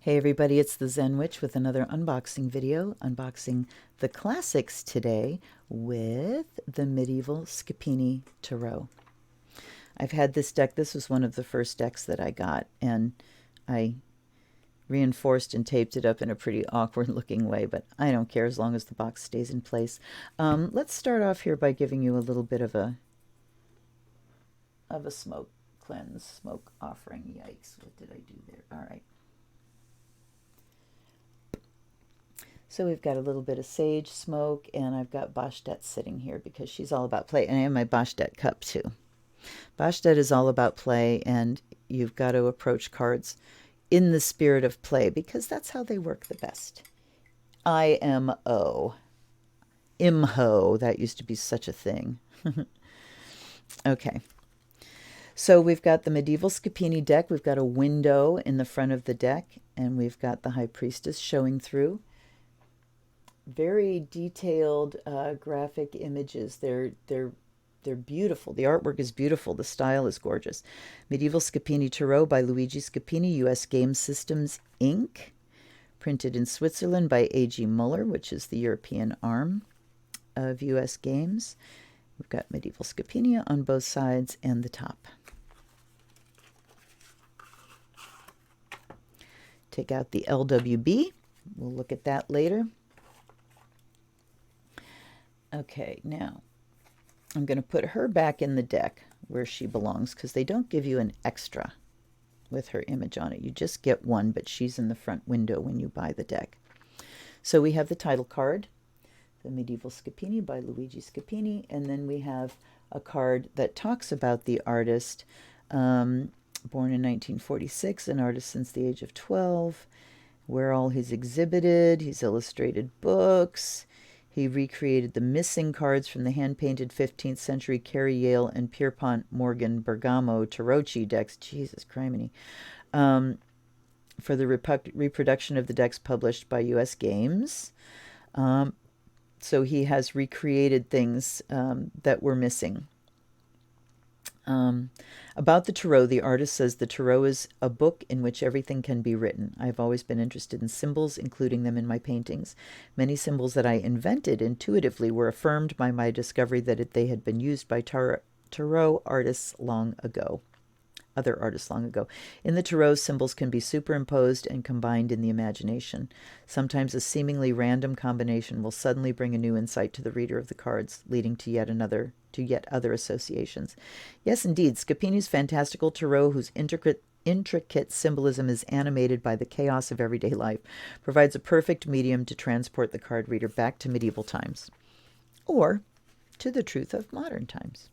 Hey everybody, it's the TheZenWitch with another unboxing video, unboxing the classics today with the medieval Scapini Tarot. I've had this deck. This was one of the first decks that I got, and I reinforced and taped it up in a pretty awkward looking way, but I don't care as long as the box stays in place. Let's start off here by giving you a little bit of a smoke cleanse, smoke offering. Yikes, what did I do there? All right. So we've got a little bit of sage smoke, and I've got Bastet sitting here because she's all about play. And I have my Bastet cup too. Bastet is all about play, and you've got to approach cards in the spirit of play because that's how they work the best. IMO. IMHO. That used to be such a thing. Okay. So we've got the medieval Scapini deck. We've got a window in the front of the deck, and we've got the High Priestess showing through. Very detailed graphic images. They're beautiful. The artwork is beautiful. The style is gorgeous. Medieval Scapini Tarot by Luigi Scapini, U.S. Game Systems, Inc. Printed in Switzerland by A.G. Muller, which is the European arm of U.S. Games. We've got Medieval Scapini on both sides and the top. Take out the LWB. We'll look at that later. Okay, now I'm going to put her back in the deck where she belongs because they don't give you an extra with her image on it. You just get one, but she's in the front window when you buy the deck. So we have the title card, the Medieval Scapini by Luigi Scapini, and then we have a card that talks about the artist, born in 1946, an artist since the age of 12, where all he's exhibited, he's illustrated books. He recreated the missing cards from the hand-painted 15th century Carey Yale and Pierpont Morgan Bergamo Tarocchi decks. Jesus criminy. For the reproduction of the decks published by U.S. Games. So he has recreated things that were missing. About the Tarot, the artist says the Tarot is a book in which everything can be written. I've always been interested in symbols, including them in my paintings. Many symbols that I invented intuitively were affirmed by my discovery that they had been used by Tarot artists long ago. Other artists long ago. In the Tarot, symbols can be superimposed and combined in the imagination. Sometimes a seemingly random combination will suddenly bring a new insight to the reader of the cards, leading to yet other associations. Yes, indeed, Scapini's fantastical Tarot, whose intricate symbolism is animated by the chaos of everyday life, provides a perfect medium to transport the card reader back to medieval times, or to the truth of modern times.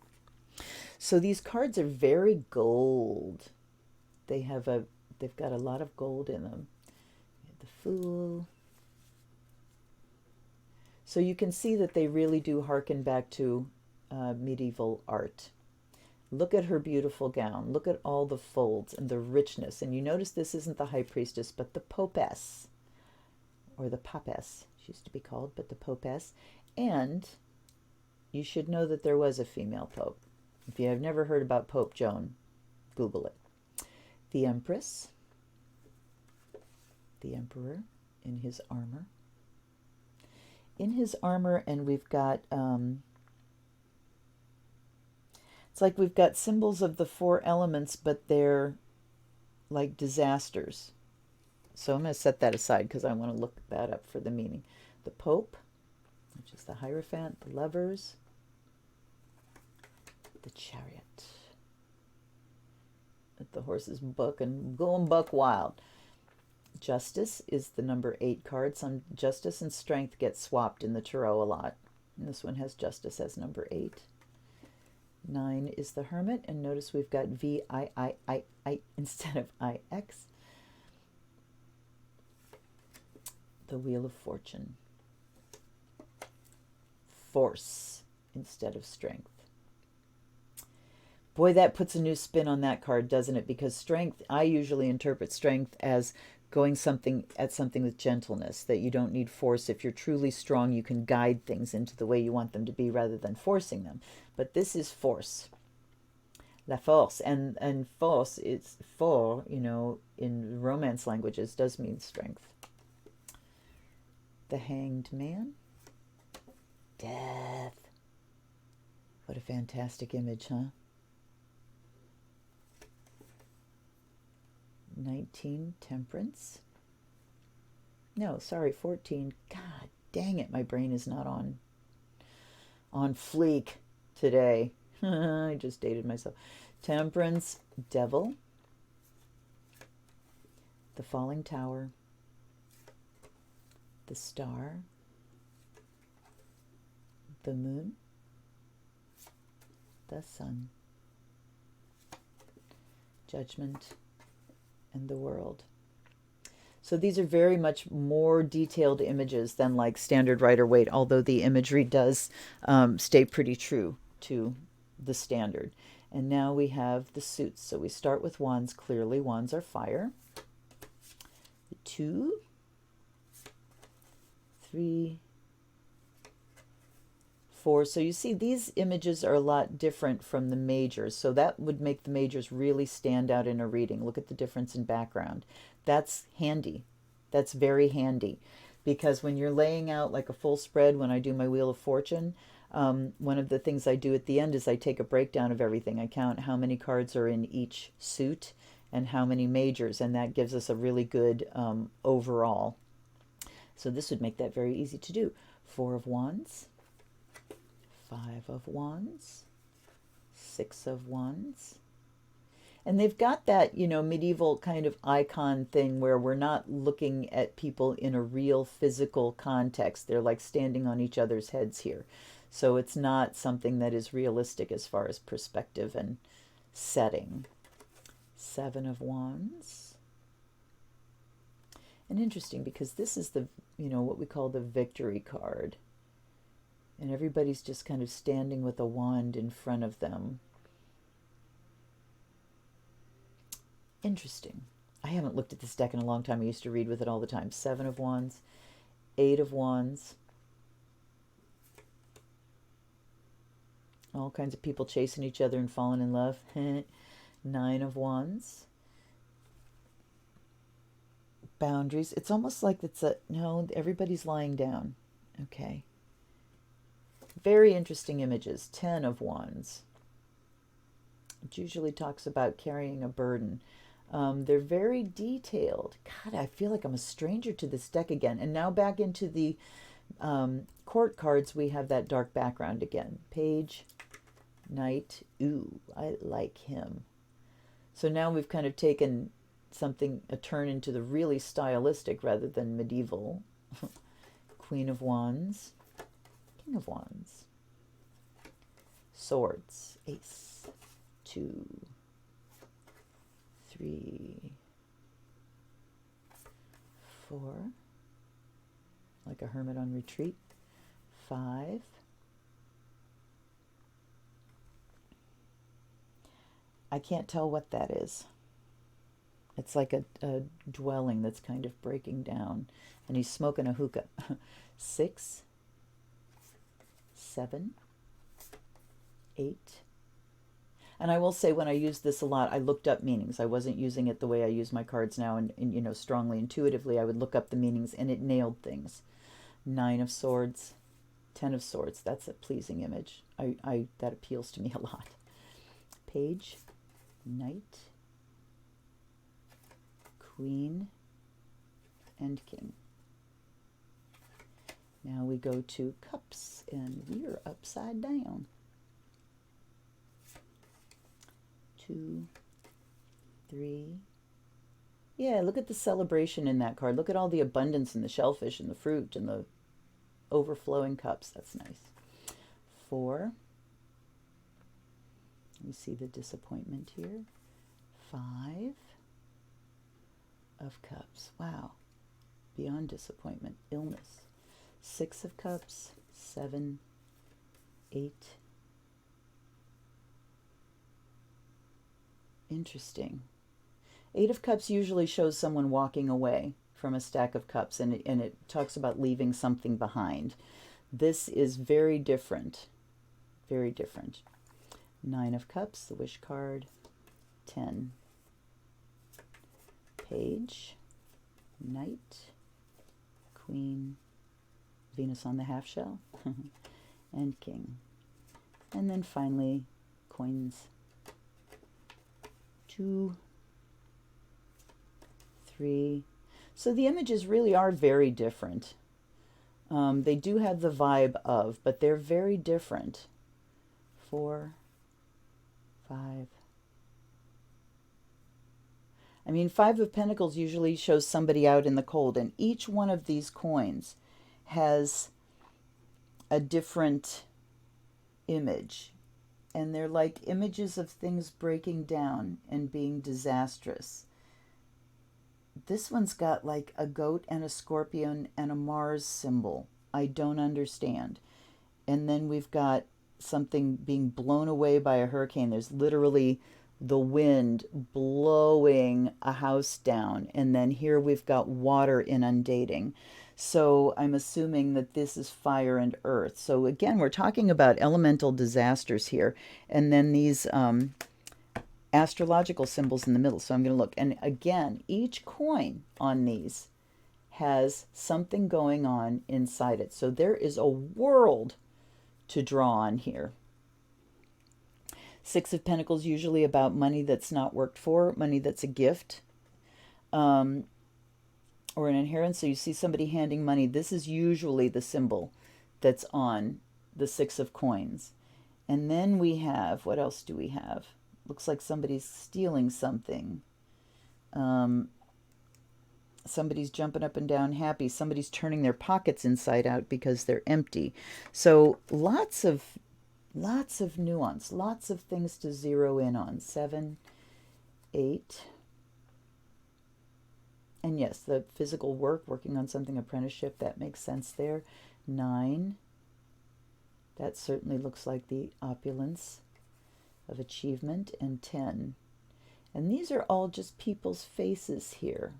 So these cards are very gold. They've got a lot of gold in them. The Fool. So you can see that they really do harken back to medieval art. Look at her beautiful gown. Look at all the folds and the richness. And you notice this isn't the High Priestess, but the Popess, or the Popess, she used to be called, but the Popess. And you should know that there was a female pope. If you have never heard about Pope Joan, Google it. The Empress, the Emperor in his armor. In his armor, and we've got, it's like we've got symbols of the four elements, but they're like disasters. So I'm going to set that aside because I want to look that up for the meaning. The Pope, which is the Hierophant, the Lovers, the Chariot. Let the horses buck and go and buck wild. Justice is the number 8 card. Some justice and strength get swapped in the Tarot a lot. And this one has justice as number 8. 9 is the Hermit, and notice we've got VIII instead of IX. The Wheel of Fortune. Force instead of strength. Boy, that puts a new spin on that card, doesn't it? Because strength, I usually interpret strength as going at something with gentleness, that you don't need force. If you're truly strong, you can guide things into the way you want them to be rather than forcing them. But this is force. La force. And force, it's for, you know, in Romance languages, does mean strength. The Hanged Man. Death. What a fantastic image, huh? 19, Temperance. No, sorry, 14. God dang it, my brain is not on fleek today. I just dated myself. Temperance, Devil. The Falling Tower. The Star. The Moon. The Sun. Judgment. And the World. So these are very much more detailed images than like standard Rider-Waite, although the imagery does stay pretty true to the standard. And now we have the suits. So we start with wands. Clearly wands are fire. 2, 3, 4. So you see these images are a lot different from the majors. So that would make the majors really stand out in a reading. Look at the difference in background. That's handy. That's very handy. Because when you're laying out like a full spread, when I do my Wheel of Fortune, one of the things I do at the end is I take a breakdown of everything. I count how many cards are in each suit and how many majors, and that gives us a really good overall. So this would make that very easy to do. 4 of Wands, 5 of Wands, 6 of Wands. And they've got that, you know, medieval kind of icon thing where we're not looking at people in a real physical context. They're like standing on each other's heads here. So it's not something that is realistic as far as perspective and setting. 7 of Wands. And interesting because this is the, you know, what we call the victory card. And everybody's just kind of standing with a wand in front of them. Interesting. I haven't looked at this deck in a long time. I used to read with it all the time. 7 of Wands, 8 of Wands. All kinds of people chasing each other and falling in love. 9 of Wands. Boundaries. It's almost like it's a, no, everybody's lying down. Okay. Very interesting images. 10 of Wands. It usually talks about carrying a burden. They're very detailed. God, I feel like I'm a stranger to this deck again. And now back into the court cards, we have that dark background again. Page, Knight. Ooh, I like him. So now we've kind of taken something, a turn into the really stylistic rather than medieval. Queen of Wands, King of Wands. Swords, Ace, 2, 3, 4, like a hermit on retreat. 5, I can't tell what that is. It's like a dwelling that's kind of breaking down, and he's smoking a hookah. 6, 7, 8. And I will say, when I used this a lot, I looked up meanings. I wasn't using it the way I use my cards now, and you know, strongly intuitively. I would look up the meanings, and it nailed things. 9 of Swords, 10 of Swords. That's a pleasing image. That appeals to me a lot. Page, Knight, Queen, and King. Now we go to Cups, and we're upside down. 2, 3. Yeah, look at the celebration in that card. Look at all the abundance and the shellfish and the fruit and the overflowing cups. That's nice. 4. We see the disappointment here. 5 of Cups. Wow. Beyond disappointment. Illness. 6 of Cups. 7, 8. Interesting. 8 of Cups usually shows someone walking away from a stack of cups, and it talks about leaving something behind. This is very different. Very different. Nine of Cups, the Wish card. 10. Page, Knight, Queen, Venus on the half shell, and King. And then finally, coins. 2, 3. So the images really are very different. They do have the vibe of, but they're very different. 4, 5. I mean, 5 of Pentacles usually shows somebody out in the cold, and each one of these coins has a different image. And they're like images of things breaking down and being disastrous. This one's got like a goat and a scorpion and a Mars symbol. I don't understand. And then we've got something being blown away by a hurricane. There's literally the wind blowing a house down. And then here we've got water inundating. So I'm assuming that this is fire and earth. So again, we're talking about elemental disasters here. And then these astrological symbols in the middle. So I'm going to look. And again, each coin on these has something going on inside it. So there is a world to draw on here. 6 of Pentacles, usually about money that's not worked for, money that's a gift. Or an inheritance. So you see somebody handing money. This is usually the symbol that's on the 6 of coins. And then we have, what else do we have? Looks like somebody's stealing something. Somebody's jumping up and down happy. Somebody's turning their pockets inside out because they're empty. So lots of nuance, lots of things to zero in on. 7, 8. And yes, the physical work, working on something, apprenticeship, that makes sense there. 9. That certainly looks like the opulence of achievement. And 10. And these are all just people's faces here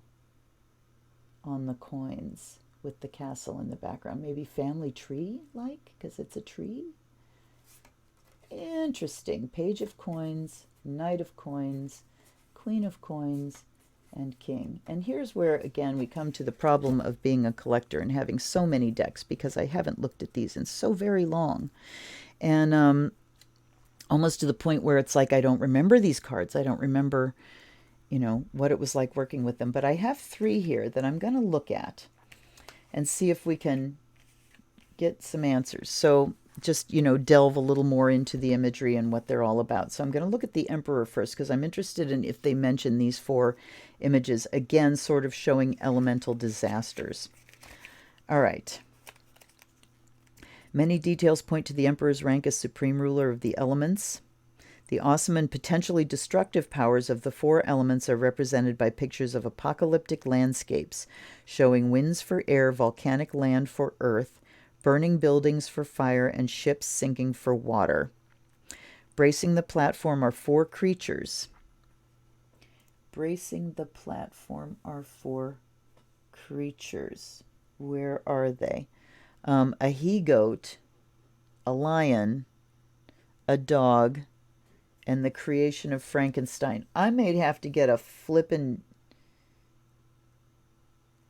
on the coins with the castle in the background. Maybe family tree-like, because it's a tree. Interesting. Page of Coins, Knight of Coins, Queen of Coins, and King. And here's where, again, we come to the problem of being a collector and having so many decks, because I haven't looked at these in so very long. And almost to the point where it's like I don't remember these cards. I don't remember, you know, what it was like working with them. But I have 3 here that I'm going to look at and see if we can get some answers. So just, you know, delve a little more into the imagery and what they're all about. So I'm going to look at the Emperor first, because I'm interested in if they mention these 4 images, again, sort of showing elemental disasters. All right. Many details point to the Emperor's rank as supreme ruler of the elements. The awesome and potentially destructive powers of the 4 elements are represented by pictures of apocalyptic landscapes, showing winds for air, volcanic land for earth, burning buildings for fire, and ships sinking for water. Bracing the platform are 4 creatures. Bracing the platform are 4 creatures. Where are they? A he-goat, a lion, a dog, and the creation of Frankenstein. I may have to get a flippin'...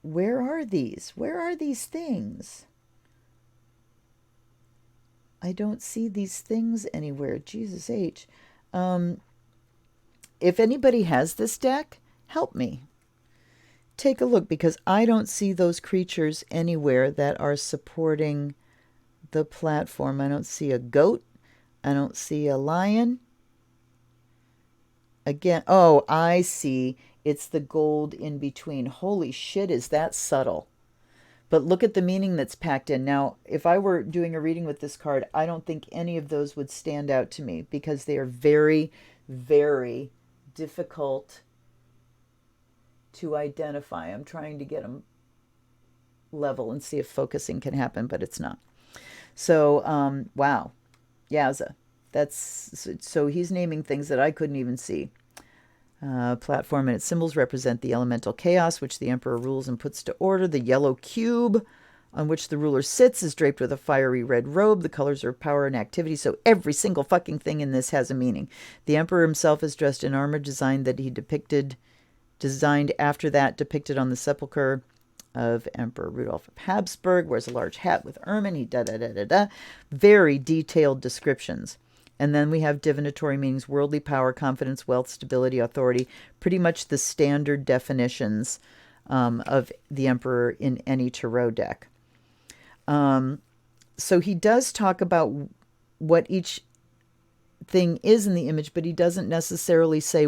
Where are these? Where are these things? I don't see these things anywhere. Jesus H. If anybody has this deck, help me. Take a look, because I don't see those creatures anywhere that are supporting the platform. I don't see a goat. I don't see a lion. Again, oh, I see. It's the gold in between. Holy shit, is that subtle? But look at the meaning that's packed in. Now, if I were doing a reading with this card, I don't think any of those would stand out to me, because they are very, very difficult to identify. I'm trying to get them level and see if focusing can happen, but it's not. So, wow. Yowza. So he's naming things that I couldn't even see. Platform and its symbols represent the elemental chaos, which the Emperor rules and puts to order. The yellow cube on which the ruler sits is draped with a fiery red robe. The colors are power and activity, so every single fucking thing in this has a meaning. The emperor himself is dressed in armor designed after that, depicted on the sepulchre of Emperor Rudolf of Habsburg, wears a large hat with ermine, he da-da-da-da-da. Very detailed descriptions. And then we have divinatory meanings: worldly power, confidence, wealth, stability, authority. Pretty much the standard definitions of the emperor in any tarot deck. So he does talk about what each thing is in the image, but he doesn't necessarily say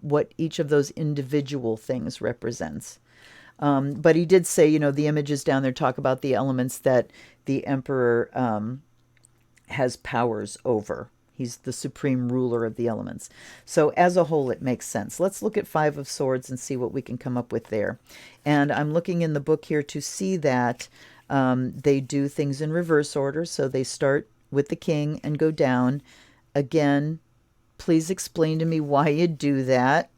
what each of those individual things represents. But he did say, the images down there talk about the elements that the emperor has powers over. He's the supreme ruler of the elements. So as a whole, it makes sense. Let's look at Five of Swords and see what we can come up with there. And I'm looking in the book here to see that they do things in reverse order. So they start with the king and go down. Again, please explain to me why you do that.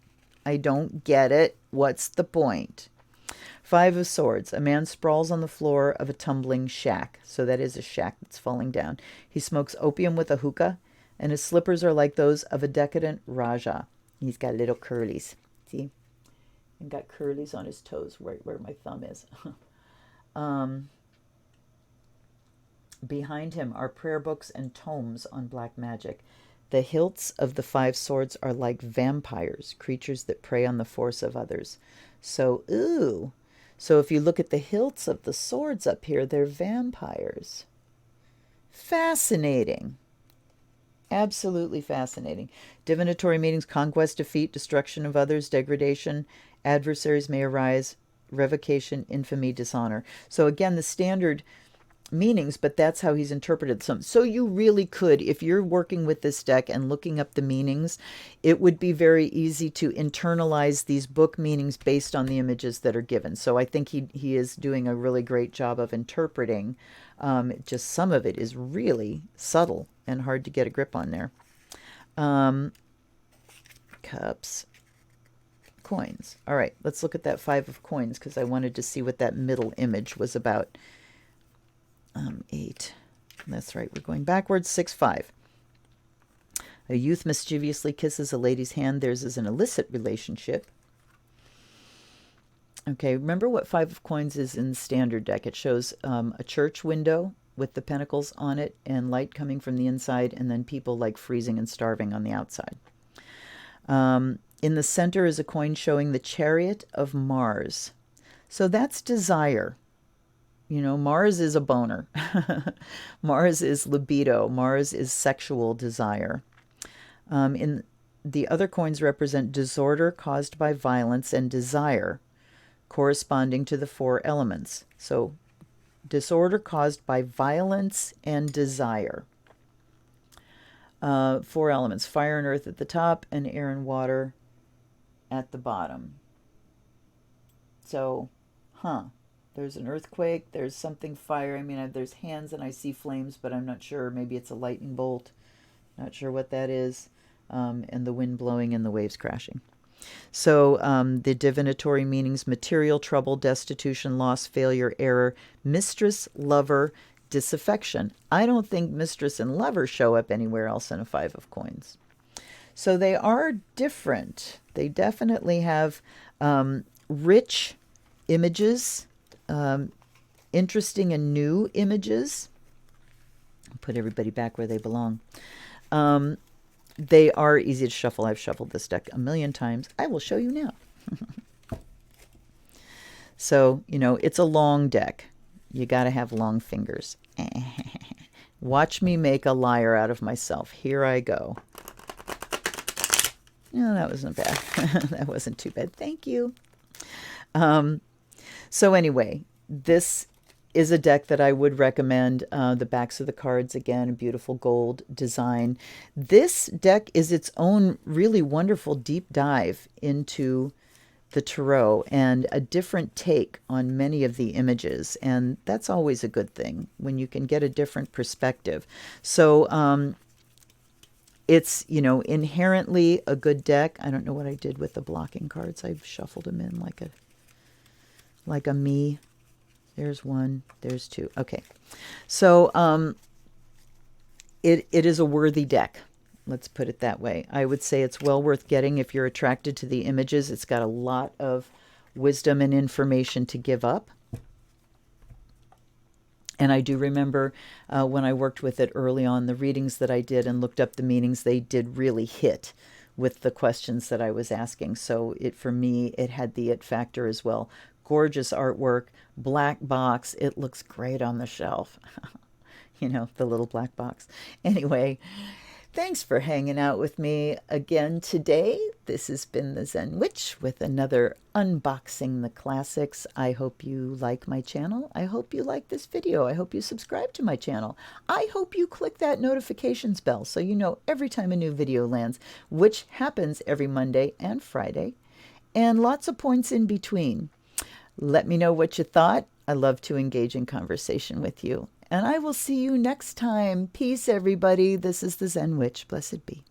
I don't get it. What's the point? Five of Swords. A man sprawls on the floor of a tumbling shack. So that is a shack that's falling down. He smokes opium with a hookah, and his slippers are like those of a decadent Raja. He's got little curlies. See? And got curlies on his toes right where my thumb is. Behind him are prayer books and tomes on black magic. The hilts of the Five Swords are like vampires, creatures that prey on the force of others. So, ooh. So if you look at the hilts of the swords up here, they're vampires. Fascinating. Absolutely fascinating. Divinatory meanings: conquest, defeat, destruction of others, degradation, adversaries may arise, revocation, infamy, dishonor. So again, the standard meanings, but that's how he's interpreted some. So you really could, if you're working with this deck and looking up the meanings, it would be very easy to internalize these book meanings based on the images that are given. So I think he is doing a really great job of interpreting. Just some of it is really subtle and hard to get a grip on there. Cups, coins. All right, let's look at that Five of Coins because I wanted to see what that middle image was about. 8. That's right, we're going backwards. 6, 5. A youth mischievously kisses a lady's hand. Theirs is an illicit relationship. Okay, remember what Five of Coins is in the standard deck. It shows a church window with the pentacles on it and light coming from the inside, and then people like freezing and starving on the outside. In the center is a coin showing the chariot of Mars. So that's desire. Mars is a boner. Mars is libido. Mars is sexual desire. In the other coins represent disorder caused by violence and desire, corresponding to the 4 elements. So disorder caused by violence and desire. 4 elements: fire and earth at the top and air and water at the bottom. So, there's an earthquake, there's something fire. I mean, there's hands and I see flames, but I'm not sure. Maybe it's a lightning bolt. Not sure what that is. And the wind blowing and the waves crashing. So the divinatory meanings: material trouble, destitution, loss, failure, error, mistress, lover, disaffection. I don't think mistress and lover show up anywhere else in a Five of Coins. So they are different. They definitely have rich images, interesting and new images. Put everybody back where they belong. They are easy to shuffle. I've shuffled this deck a million times. I will show you now. So, it's a long deck. You got to have long fingers. Watch me make a liar out of myself. Here I go. No, that wasn't bad. That wasn't too bad. Thank you. So anyway, this is a deck that I would recommend. The backs of the cards, again, a beautiful gold design. This deck is its own really wonderful deep dive into the tarot and a different take on many of the images. And that's always a good thing when you can get a different perspective. So it's, inherently a good deck. I don't know what I did with the blocking cards. I've shuffled them in like a me. There's one, there's two. Okay. So it is a worthy deck. Let's put it that way. I would say it's well worth getting if you're attracted to the images. It's got a lot of wisdom and information to give up. And I do remember when I worked with it early on, the readings that I did and looked up the meanings, they did really hit with the questions that I was asking. So for me, it had the it factor as well. Gorgeous artwork, black box. It looks great on the shelf. You know, the little black box. Anyway, thanks for hanging out with me again today. This has been the Zen Witch with another Unboxing the Classics. I hope you like my channel. I hope you like this video. I hope you subscribe to my channel. I hope you click that notifications bell so you know every time a new video lands, which happens every Monday and Friday, and lots of points in between. Let me know what you thought. I love to engage in conversation with you. And I will see you next time. Peace, everybody. This is the Zen Witch. Blessed be.